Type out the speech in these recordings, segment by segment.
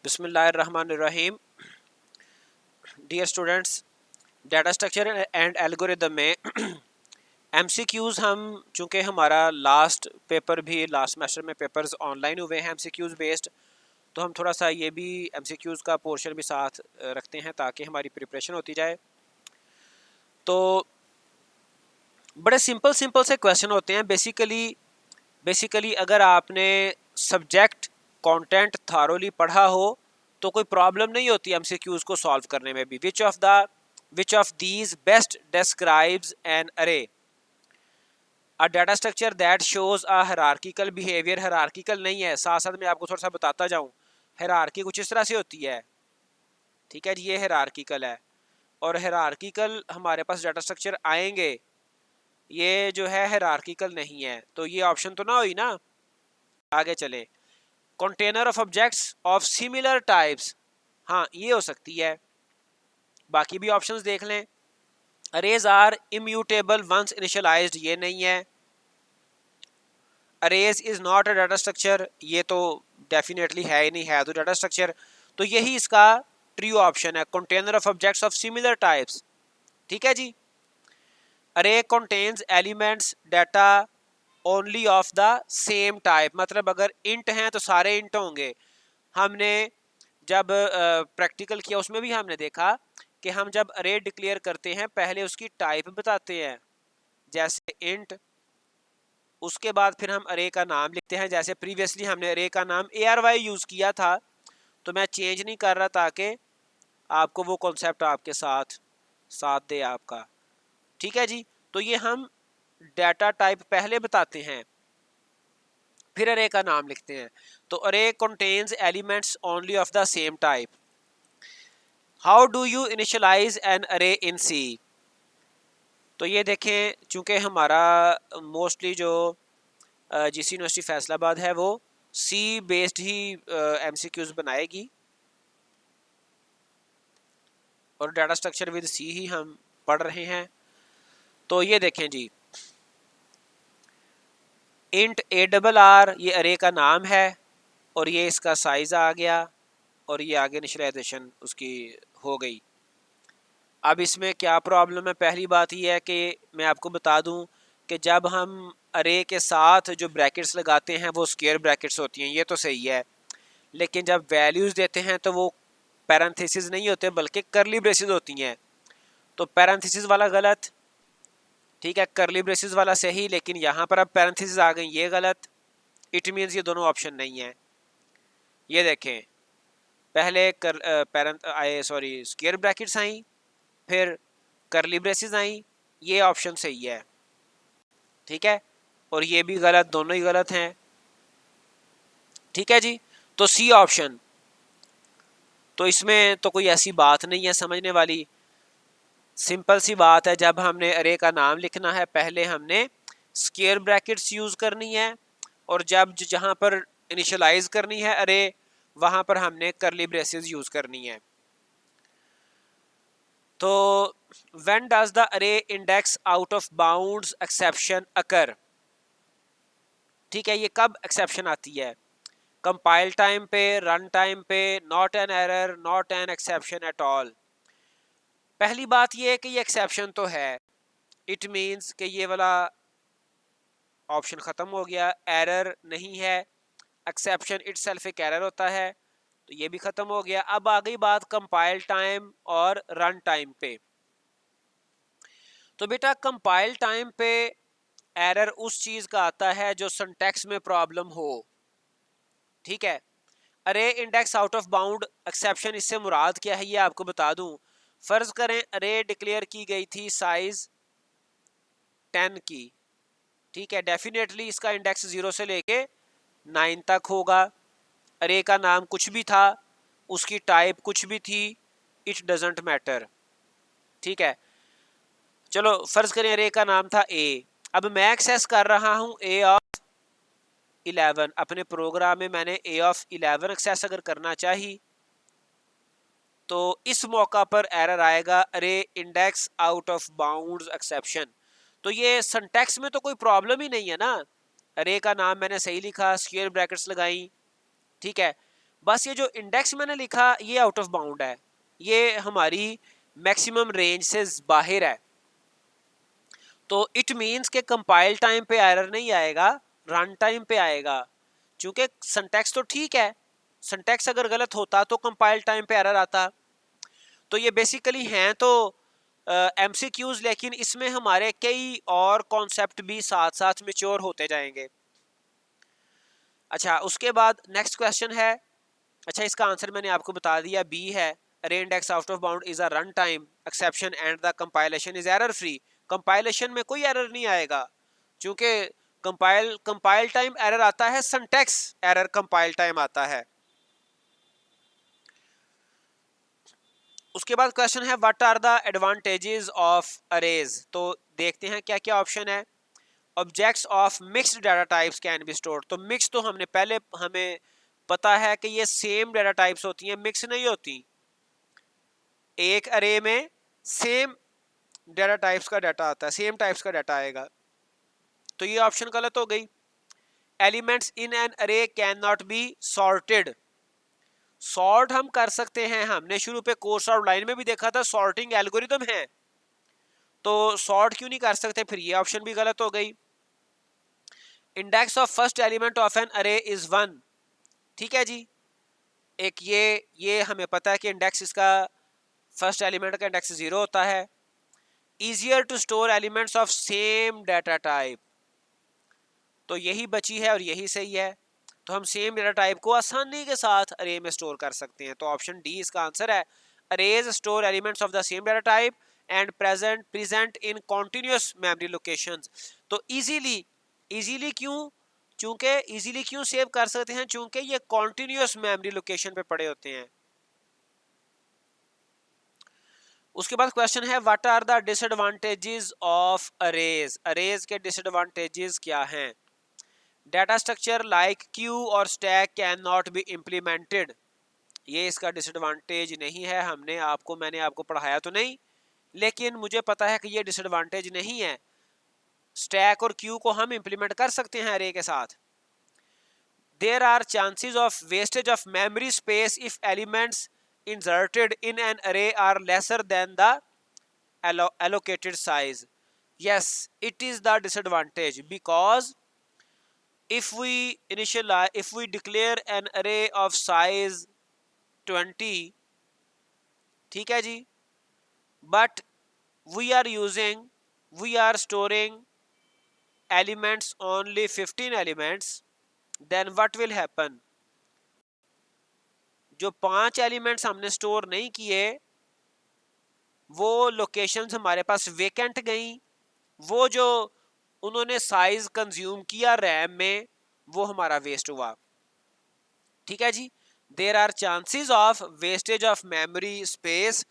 बिस्मिल्लाहिर्रहमानिर्रहीम। Dear students, data structure and algorithm में MCQs हम चूँकि हमारा लास्ट सेमेस्टर में पेपर्स ऑनलाइन हुए हैं एमसीक्यूज़ बेस्ड, तो हम थोड़ा सा ये भी एमसीक्यूज़ का पोर्शन भी साथ रखते हैं ताकि हमारी प्रिपरेशन होती जाए। तो बड़े सिंपल से क्वेश्चन होते हैं। बेसिकली अगर आपने सब्जेक्ट कंटेंट थारोली पढ़ा हो तो कोई प्रॉब्लम नहीं होती एमसीक्यूज को सॉल्व करने में भी। Which of these best describes an array, a data structure that shows a hierarchical behaviour. Hierarchical नहीं है, साथ साथ मैं आपको थोड़ा सा बताता जाऊं। हायरार्की कुछ इस तरह से होती है, ठीक है जी, ये हायरार्किकल है। और हायरार्किकल हमारे पास डाटा स्ट्रक्चर आएंगे, ये जो है हायरार्किकल नहीं है, तो ये ऑप्शन तो ना हुई ना। आगे चले, container of objects of similar types, हाँ ये हो सकती है। बाकी भी ऑप्शंस देख लें। Arrays are immutable once initialized, ये नहीं है। Arrays is not a data structure, ये तो डेफिनेटली है ही नहीं, है तो डाटा स्ट्रक्चर। तो यही इसका ट्रू ऑप्शन है, container of objects of similar types. ठीक है जी। अरे contains elements data only of the same type, मतलब अगर इंट हैं तो सारे इंट होंगे। हमने जब प्रैक्टिकल किया उसमें भी हमने देखा कि हम जब अरे डिक्लेयर करते हैं पहले उसकी टाइप बताते हैं, जैसे इंट, उसके बाद फिर हम अरे का नाम लिखते हैं। जैसे प्रीवियसली हमने अरे का नाम ARY यूज़ किया था, तो मैं चेंज नहीं कर रहा ताकि आपको वो कॉन्सेप्ट आपके साथ साथ दे आपका। ठीक है जी। तो ये हम डाटा टाइप पहले बताते हैं, फिर अरे का नाम लिखते हैं। तो array contains elements only of the same type. How do you initialize an array in सी। तो ये देखें, चूंकि हमारा मोस्टली जो जीसी यूनिवर्सिटी फैसलाबाद है वो सी बेस्ड ही एमसीक्यूज बनाएगी, और डाटा स्ट्रक्चर विद सी ही हम पढ़ रहे हैं। तो ये देखें जी, इंट ARR ये अरे का नाम है, और ये इसका साइज आ गया, और ये आगे इनिशियलाइजेशन उसकी हो गई। अब इसमें क्या प्रॉब्लम है? पहली बात ये है कि मैं आपको बता दूं कि जब हम अरे के साथ जो ब्रैकेट्स लगाते हैं वो स्क्वायर ब्रैकेट्स होती हैं, ये तो सही है। लेकिन जब वैल्यूज़ देते हैं तो वो पैरेंथेसिस नहीं होते बल्कि करली ब्रेसेस होती हैं। तो पैरेंथेसिस वाला गलत, ठीक है, करली ब्रेसेस वाला सही, लेकिन यहाँ पर अब पैरेंथेसिस आ गई, ये गलत। इट मीन्स ये दोनों ऑप्शन नहीं है। ये देखें, पहले स्क्वायर ब्रैकेट्स आई, फिर करली ब्रेसेस आई, ये ऑप्शन सही है। ठीक है, और ये भी गलत, दोनों ही गलत हैं। ठीक है जी। तो सी ऑप्शन, तो इसमें तो कोई ऐसी बात नहीं है समझने वाली, सिंपल सी बात है। जब हमने अरे का नाम लिखना है पहले हमने स्क्वायर ब्रैकेट्स यूज करनी है, और जब जहां पर इनिशियलाइज करनी है अरे वहां पर हमने करली ब्रेसेस यूज करनी है। तो when does the array index out of bounds exception occur, ठीक है, ये कब एक्सेप्शन आती है? कंपाइल टाइम पे, रन टाइम पे, not an error, not an exception at all. पहली बात ये है कि ये एक्सेप्शन तो है, इट मीन्स कि ये वाला ऑप्शन खत्म हो गया, एरर नहीं है। एक्सेप्शन इटसेल्फ एक एरर होता है, तो ये भी खत्म हो गया। अब आ गई बात कंपाइल टाइम और रन टाइम पे। तो बेटा कंपाइल टाइम पे एरर उस चीज का आता है जो सिंटैक्स में प्रॉब्लम हो। ठीक है, अरे index out of bound exception, इससे मुराद क्या है ये आपको बता दूं। फर्ज करें अरे डिक्लेयर की गई थी साइज 10 की, ठीक है, डेफिनेटली इसका इंडेक्स 0 से लेके 9 तक होगा। अरे का नाम कुछ भी था, उसकी टाइप कुछ भी थी, इट डजेंट मैटर। ठीक है, चलो फर्ज करें अरे का नाम था ए। अब मैं एक्सेस कर रहा हूं ए ऑफ 11, अपने प्रोग्राम में मैंने ए ऑफ 11 एक्सेस अगर करना चाहिए, तो इस मौका पर एरर आएगा अरे index out of bounds exception. तो ये सिंटैक्स में तो कोई प्रॉब्लम ही नहीं है ना, अरे का नाम मैंने सही लिखा, स्क्वायर ब्रैकेट्स लगाई, ठीक है। बस ये जो इंडेक्स मैंने लिखा ये आउट ऑफ बाउंड है, ये हमारी मैक्सिमम रेंज से बाहर है। तो इट मीन्स के कंपाइल टाइम पे एरर नहीं आएगा, रन टाइम पे आएगा। क्योंकि सिंटैक्स तो ठीक है, सिंटैक्स अगर गलत होता तो कंपाइल टाइम पे एरर आता। तो ये बेसिकली हैं तो एमसीक्यूज, लेकिन इसमें हमारे कई और कॉन्सेप्ट भी साथ साथ मैच्योर होते जाएंगे। अच्छा, उसके बाद नेक्स्ट क्वेश्चन है, अच्छा इसका आंसर मैंने आपको बता दिया, बी है। अरे index out of bound is a run time exception and the compilation is error free. Compilation में कोई एरर नहीं आएगा, क्योंकि कंपाइल टाइम एरर आता है, सिंटैक्स एरर कंपाइल टाइम आता है। उसके बाद क्वेश्चन है what are the advantages of arrays. तो देखते हैं क्या क्या ऑप्शन है। Objects of mixed data types can be stored. तो मिक्स तो हमने पहले हमें पता है कि ये सेम डाटा टाइप्स होती हैं, मिक्स नहीं होती। एक अरे में सेम डाटा टाइप्स का डाटा आता है, सेम टाइप्स का डाटा आएगा, तो ये ऑप्शन गलत हो गई। एलिमेंट्स इन एन अरे can not be sorted. Sort हम कर सकते हैं, हमने शुरू पे कोर्स आउटलाइन में भी देखा था, सॉर्टिंग एल्गोरिदम है, तो सॉर्ट क्यों नहीं कर सकते, फिर ये ऑप्शन भी गलत हो गई। Index of first element of an array is 1। ठीक है जी, एक ये हमें पता है कि इंडेक्स इसका फर्स्ट एलिमेंट का इंडेक्स 0 होता है। Easier to store elements of same data type, तो यही बची है और यही सही है। तो हम सेम डाटा टाइप को आसानी के साथ अरे में स्टोर कर सकते हैं, तो ऑप्शन डी इसका आंसर है। Arrays store elements of the same data type and present in continuous memory locations. तो इजीली क्यों, चूंकि इजीली क्यों सेव कर सकते हैं, चूंकि ये कॉन्टिन्यूस मेमोरी लोकेशन पे पड़े होते हैं। उसके बाद क्वेश्चन है what are the disadvantages of arrays. Arrays के डिसएडवांटेजेस क्या हैं। डाटा स्ट्रक्चर लाइक क्यू और stack can not be implemented. ये इसका डिसएडवांटेज नहीं है, मैंने आपको पढ़ाया तो नहीं, लेकिन मुझे पता है कि ये डिसएडवांटेज नहीं है। स्टैक और क्यू को हम इंप्लीमेंट कर सकते हैं अरे के साथ। There are chances of wastage of memory space if elements inserted in an array are lesser than the allocated size. Yes, it is the disadvantage, because if we declare an array of size 20, ठीक है जी, but we are storing elements only 15 elements, then what will happen, जो 5 elements हमने store नहीं किए वो locations हमारे पास vacant गई, वो जो उन्होंने साइज कंज्यूम किया रैम में वो हमारा वेस्ट हुआ। ठीक है जी, there are chances of wastage of memory space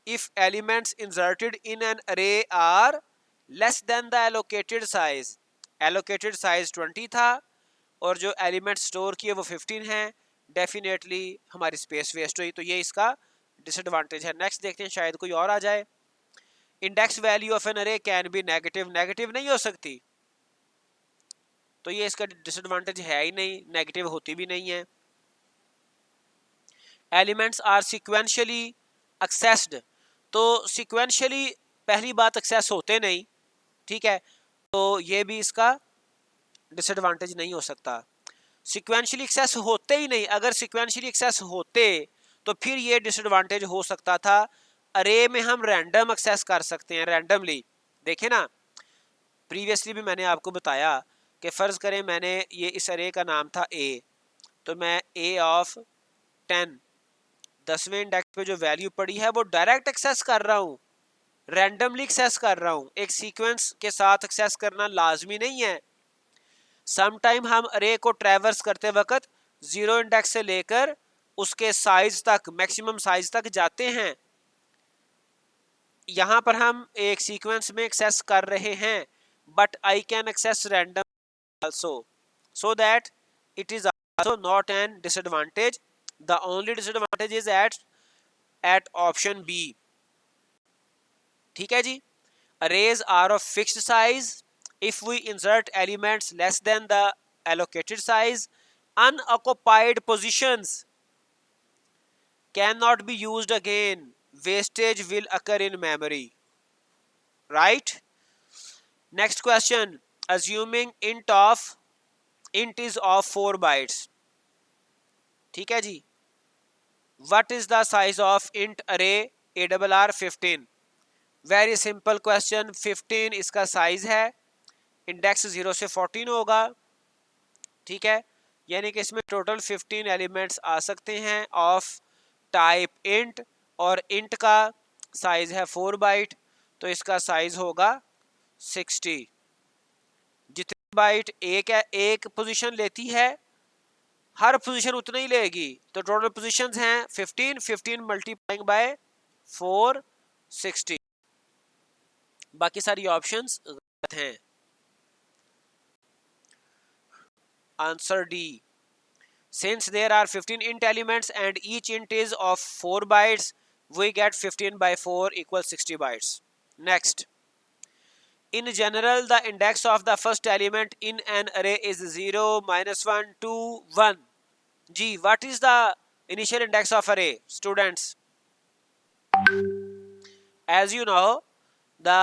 if elements inserted in an array are less than the allocated size. Allocated size 20 था और जो एलिमेंट स्टोर किए वो 15 हैं, डेफिनेटली हमारी स्पेस वेस्ट हुई, तो ये इसका डिसएडवांटेज है। नेक्स्ट देखते हैं, शायद कोई और आ जाए। इंडेक्स वैल्यू ऑफ एन अरे कैन बी नेगेटिव। नेगेटिव नहीं हो सकती, तो ये इसका डिसएडवांटेज है ही नहीं, नेगेटिव होती भी नहीं है। Elements are sequentially accessed. तो सिक्वेंशियली पहली बात एक्सेस होते नहीं, ठीक है, तो ये भी इसका डिसएडवांटेज नहीं हो सकता। सिक्वेंशियली एक्सेस होते ही नहीं, अगर सिक्वेंशियली एक्सेस होते तो फिर ये डिसएडवांटेज हो सकता था। अरे में हम रैंडम एक्सेस कर सकते हैं, रैंडमली। देखें ना, प्रीवियसली भी मैंने आपको बताया कि फ़र्ज़ करें मैंने ये इस अरे का नाम था ए, तो मैं ए ऑफ 10 10वें इंडेक्स पे जो वैल्यू पड़ी है वो डायरेक्ट एक्सेस कर रहा हूँ, रैंडमली एक्सेस कर रहा हूँ। एक सीक्वेंस के साथ एक्सेस करना लाजमी नहीं है। समटाइम हम अरे को ट्रैवर्स करते वक्त 0 इंडेक्स से लेकर उसके साइज तक, मैक्सिमम साइज तक जाते हैं। यहाँ पर हम एक सीक्वेंस में एक्सेस कर रहे हैं, but I can access random also, so that it is also not an disadvantage. The only disadvantage is at option B. ठीक है जी, arrays are of fixed size if we insert elements less than the allocated size, unoccupied positions can not be used again, wastage will occur in memory, right. Next question, assuming int is of 4 bytes, ठीक है जी। what is the size of int array ARR 15? Very simple question, 15 इसका size है, index 0 से 14 होगा, ठीक है। यानी कि इसमें टोटल 15 एलिमेंट्स आ सकते हैं ऑफ टाइप इंट, और इंट का साइज है 4 बाइट, तो इसका साइज होगा 60। जितनी बाइट एक पोजीशन लेती है, हर पोजीशन उतना ही लेगी, तो टोटल पोजीशंस हैं 15, 15 मल्टीप्लाइंग बाय 4, 60। बाकी सारी ऑप्शंस गलत हैं। Answer D, since there are 15 int elements and each int is of 4 bytes, we get 15 by 4 equals 60 bytes. Next, in general the index of the first element in an array is 0, -1, 2, 1. G, what is the initial index of array, students? As you know, the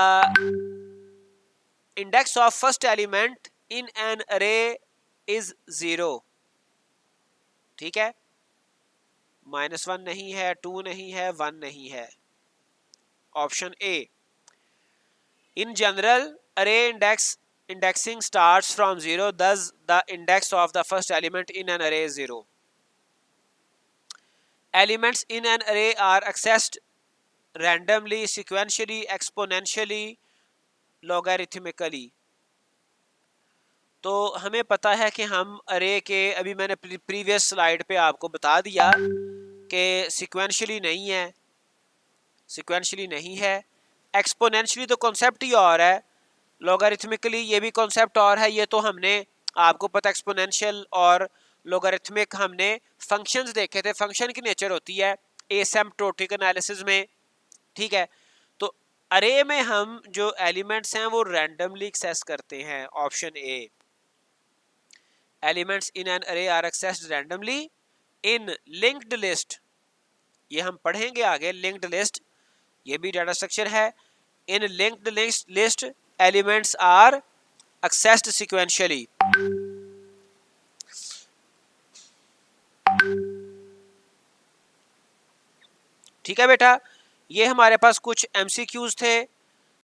index of first element in an array is 0, ठीक है। -1 नहीं है, 2 नहीं है, 1 नहीं है। Option A, in general अरे indexing starts from 0, thus the index of the first element in an array is 0. Elements in an array are accessed randomly, sequentially, exponentially, logarithmically. तो हमें पता है कि हम अरे के, अभी मैंने प्रीवियस स्लाइड पे आपको बता दिया कि सिक्वेंशली नहीं है, सिक्वेंशली नहीं है। एक्सपोनेंशियली तो कॉन्सेप्ट ही और है, लॉगरिथमिकली ये भी कॉन्सेप्ट और है। ये तो हमने आपको पता, एक्सपोनेंशियल और लॉगरिथमिक हमने फंक्शंस देखे थे, फंक्शन की नेचर होती है एसिम्प्टोटिक एनालिसिस में, ठीक है। तो अरे में हम जो एलिमेंट्स हैं वो रैंडमली एक्सेस करते हैं। Option A, elements in an array are accessed randomly in linked list, ये हम पढ़ेंगे आगे। लिंक्ड लिस्ट ये भी डाटा स्ट्रक्चर है। In linked list elements are accessed sequentially. ठीक है बेटा, ये हमारे पास कुछ एमसीक्यूज थे